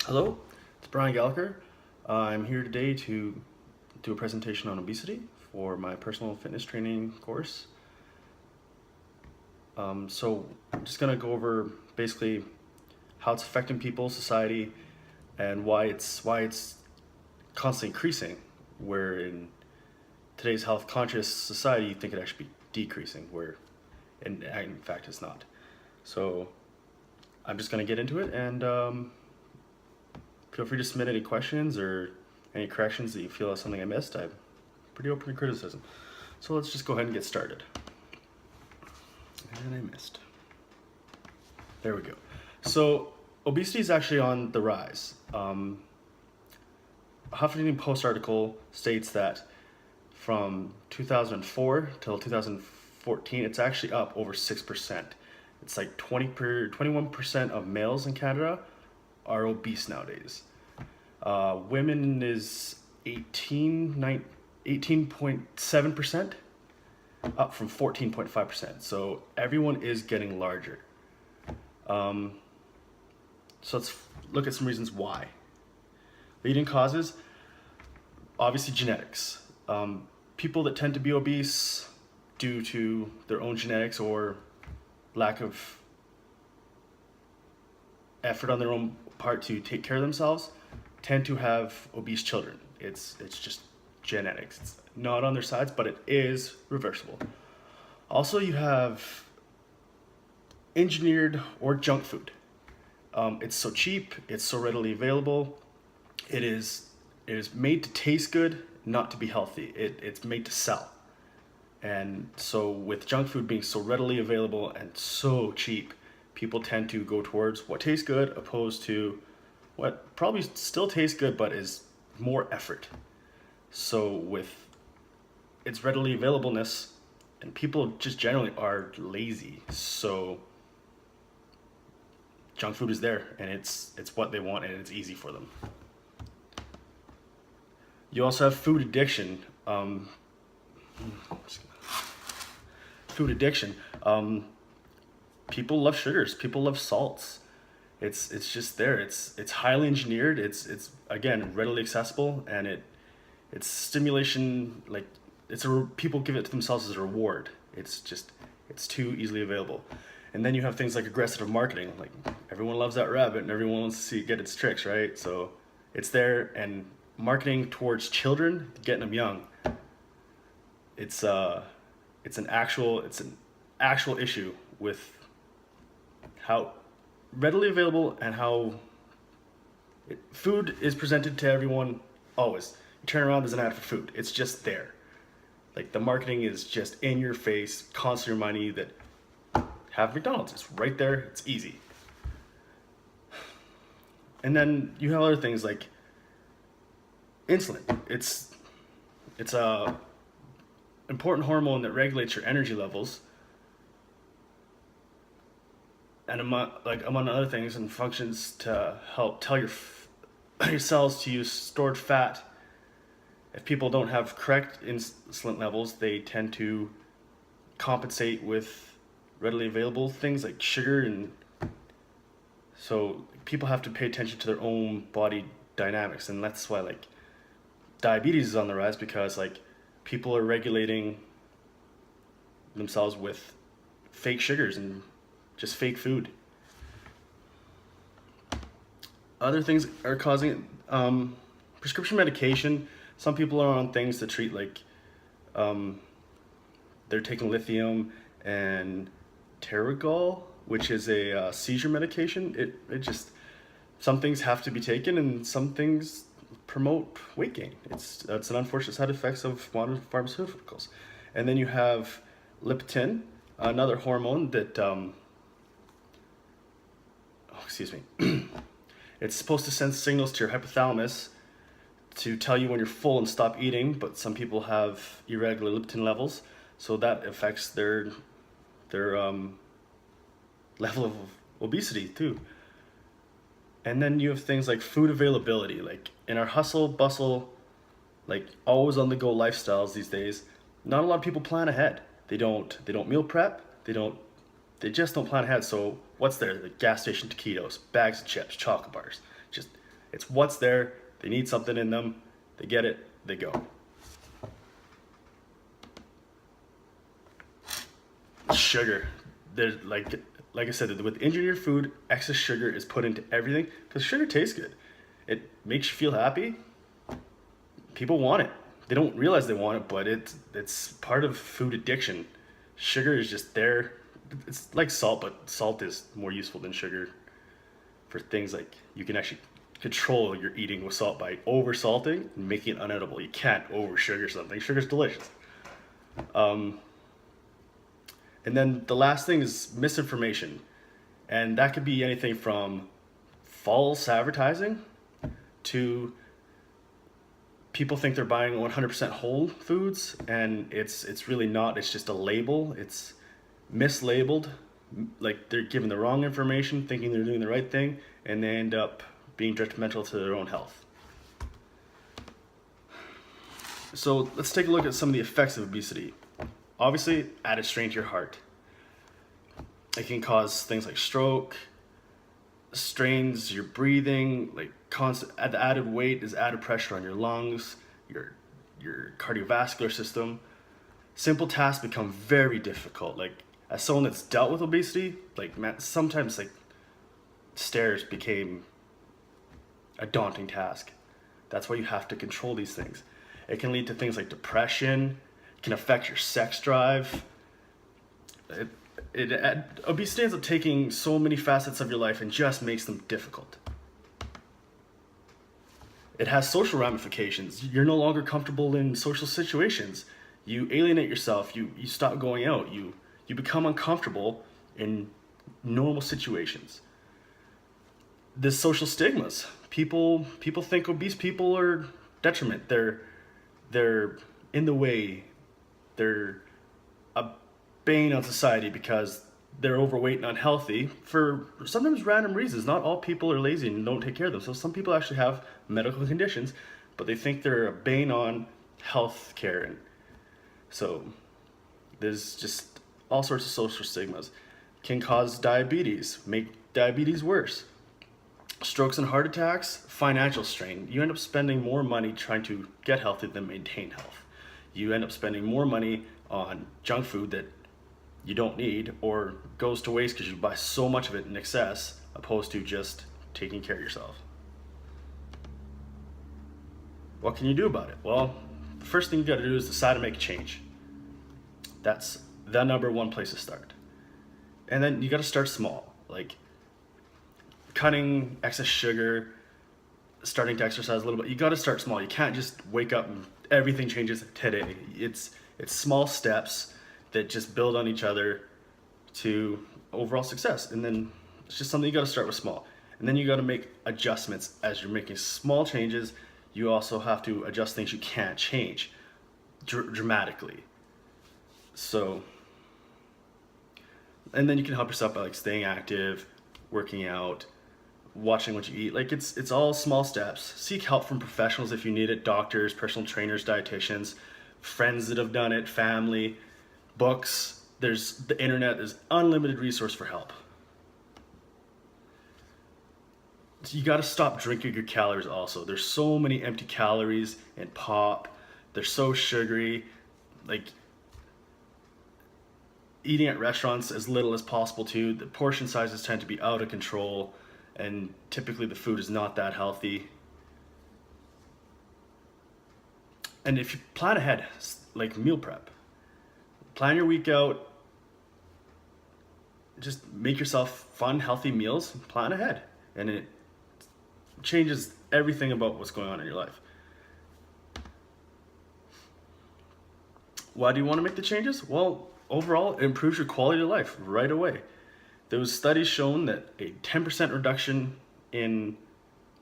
Hello, it's Brian Gallagher. I'm here today to do a presentation on obesity for my personal fitness training course. So I'm just gonna go over basically how it's affecting people, society, and why it's constantly increasing. Where in today's health conscious society, you think it actually be decreasing, where in fact it's not. So I'm just gonna get into it and feel free to submit any questions or any corrections that you feel is something I missed. I'm pretty open to criticism. So let's just go ahead and get started. And I missed. There we go. So obesity is actually on the rise. A Huffington Post article states that from 2004 till 2014, it's actually up over 6%. It's like 21% of males in Canada are obese nowadays. Women is 18.7%, up from 14.5%. So everyone is getting larger. So let's look at some reasons why. Leading causes, obviously genetics. People that tend to be obese due to their own genetics or lack of effort on their own part to take care of themselves tend to have obese children. It's just genetics. It's not on their sides, but it is reversible. Also, you have engineered or junk food. It's so cheap. It's so readily available. It is made to taste good, not to be healthy. It's made to sell. And so with junk food being so readily available and so cheap, people tend to go towards what tastes good opposed to what probably still tastes good but is more effort. So with its readily availableness, and people just generally are lazy, so junk food is there and it's what they want and it's easy for them. You also have food addiction. Food addiction. People love sugars. People love salts. It's just there. It's highly engineered. It's again readily accessible, and it's stimulation. Like people give it to themselves as a reward. It's too easily available. And then you have things like aggressive marketing. Like everyone loves that rabbit, and everyone wants to see it get its tricks, right? So it's there, and marketing towards children, getting them young. It's an actual issue with how readily available and how food is presented to everyone always. You turn around, there's an ad for food. It's just there. Like the marketing is just in your face, constantly reminding you that have McDonald's. It's right there. It's easy. And then you have other things like insulin. It's a important hormone that regulates your energy levels and among other things, and functions to help tell your cells to use stored fat. If people don't have correct insulin levels, they tend to compensate with readily available things like sugar, and so people have to pay attention to their own body dynamics, and that's why like diabetes is on the rise, because like people are regulating themselves with fake sugars and just fake food. Other things are causing prescription medication. Some people are on things to treat like they're taking lithium and Terigol, which is a seizure medication. It just some things have to be taken, and some things promote weight gain. That's an unfortunate side effects of modern pharmaceuticals. And then you have leptin, another hormone that excuse me. It's supposed to send signals to your hypothalamus to tell you when you're full and stop eating, but some people have irregular leptin levels, so that affects their level of obesity too. And then you have things like food availability. Like in our hustle bustle, like always on the go lifestyles these days, not a lot of people plan ahead. They don't meal prep. They just don't plan ahead. So what's there? The gas station taquitos, bags of chips, chocolate bars, just It's what's there. They need something in them. They get it. They go. Sugar. There's like I said, with engineered food, excess sugar is put into everything because sugar tastes good. It makes you feel happy. People want it. They don't realize they want it, but it's part of food addiction. Sugar is just there. It's like salt, but salt is more useful than sugar for things like you can actually control your eating with salt by over salting and making it unedible. You can't over sugar something. Sugar's delicious. And then the last thing is misinformation. And that could be anything from false advertising to people think they're buying 100% whole foods, and it's really not. It's just a label. It's mislabeled, like they're given the wrong information, thinking they're doing the right thing, and they end up being detrimental to their own health. So let's take a look at some of the effects of obesity. Obviously, added strain to your heart. It can cause things like stroke, strains your breathing, like constant. The added weight is added pressure on your lungs, your cardiovascular system. Simple tasks become very difficult. Like as someone that's dealt with obesity, like man, sometimes like stairs became a daunting task. That's why you have to control these things. It can lead to things like depression. It can affect your sex drive. Obesity ends up taking so many facets of your life and just makes them difficult. It has social ramifications. You're no longer comfortable in social situations. You alienate yourself. You stop going out. You become uncomfortable in normal situations. There's social stigmas. People think obese people are detriment. They're in the way. They're a bane on society because they're overweight and unhealthy for sometimes random reasons. Not all people are lazy and don't take care of themselves. Some people actually have medical conditions, but they think they're a bane on health care. And so there's just all sorts of social stigmas. Can cause diabetes, make diabetes worse. Strokes and heart attacks, financial strain. You end up spending more money trying to get healthy than maintain health. You end up spending more money on junk food that you don't need or goes to waste because you buy so much of it in excess opposed to just taking care of yourself. What can you do about it? Well, the first thing you got to do is decide to make a change. That's the number one place to start. And then you got to start small, like cutting excess sugar, starting to exercise a little bit. You got to start small. You can't just wake up and everything changes today. It's small steps that just build on each other to overall success. And then it's just something you got to start with small. And then you got to make adjustments as you're making small changes. You also have to adjust things you can't change dramatically. So, and then you can help yourself by like staying active, working out, watching what you eat. Like it's all small steps. Seek help from professionals if you need it, doctors, personal trainers, dietitians, friends that have done it, family, books. There's the internet. There's unlimited resource for help. So you got to stop drinking your calories also. There's so many empty calories in pop. They're so sugary. Like eating at restaurants as little as possible too. The portion sizes tend to be out of control and typically the food is not that healthy. And if you plan ahead, like meal prep, plan your week out, just make yourself fun, healthy meals, plan ahead. And it changes everything about what's going on in your life. Why do you want to make the changes? Well, overall, it improves your quality of life right away. There was studies shown that a 10% reduction in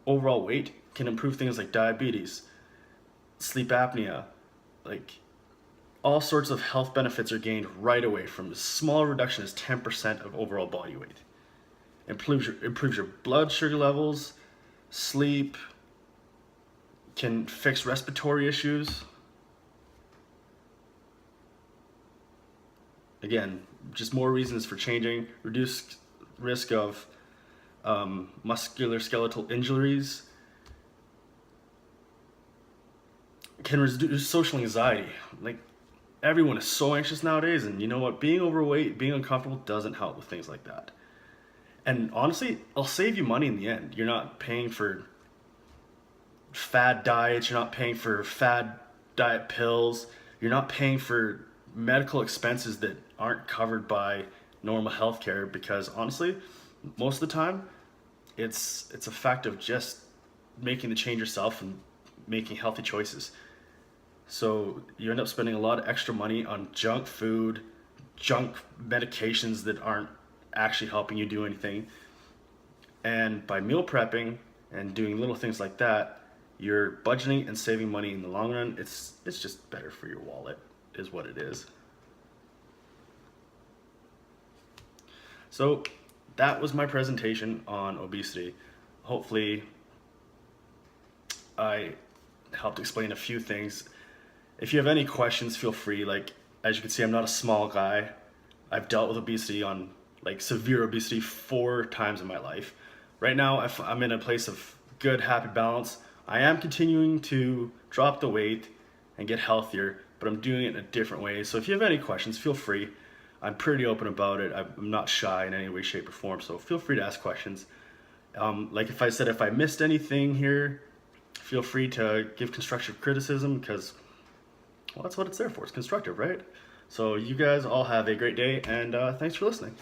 overall weight can improve things like diabetes, sleep apnea, like all sorts of health benefits are gained right away from a small reduction as 10% of overall body weight. Improves your blood sugar levels, sleep, can fix respiratory issues. Again, just more reasons for changing, reduce risk of musculoskeletal injuries, can reduce social anxiety. Like, everyone is so anxious nowadays, and you know what? Being overweight, being uncomfortable doesn't help with things like that. And honestly, it'll save you money in the end. You're not paying for fad diets, you're not paying for fad diet pills, you're not paying for medical expenses that aren't covered by normal healthcare, because honestly, most of the time, it's a fact of just making the change yourself and making healthy choices. So you end up spending a lot of extra money on junk food, junk medications that aren't actually helping you do anything. And by meal prepping and doing little things like that, you're budgeting and saving money in the long run. It's just better for your wallet, is what it is. So that was my presentation on obesity. Hopefully I helped explain a few things. If you have any questions, feel free. Like, as you can see, I'm not a small guy. I've dealt with obesity, on like severe obesity, 4 times in my life. Right now, I'm in a place of good, happy balance. I am continuing to drop the weight and get healthier, but I'm doing it in a different way. So if you have any questions, feel free. I'm pretty open about it. I'm not shy in any way, shape, or form. So feel free to ask questions. Like if I said, if I missed anything here, feel free to give constructive criticism, because, well, that's what it's there for. It's constructive, right? So you guys all have a great day, and thanks for listening.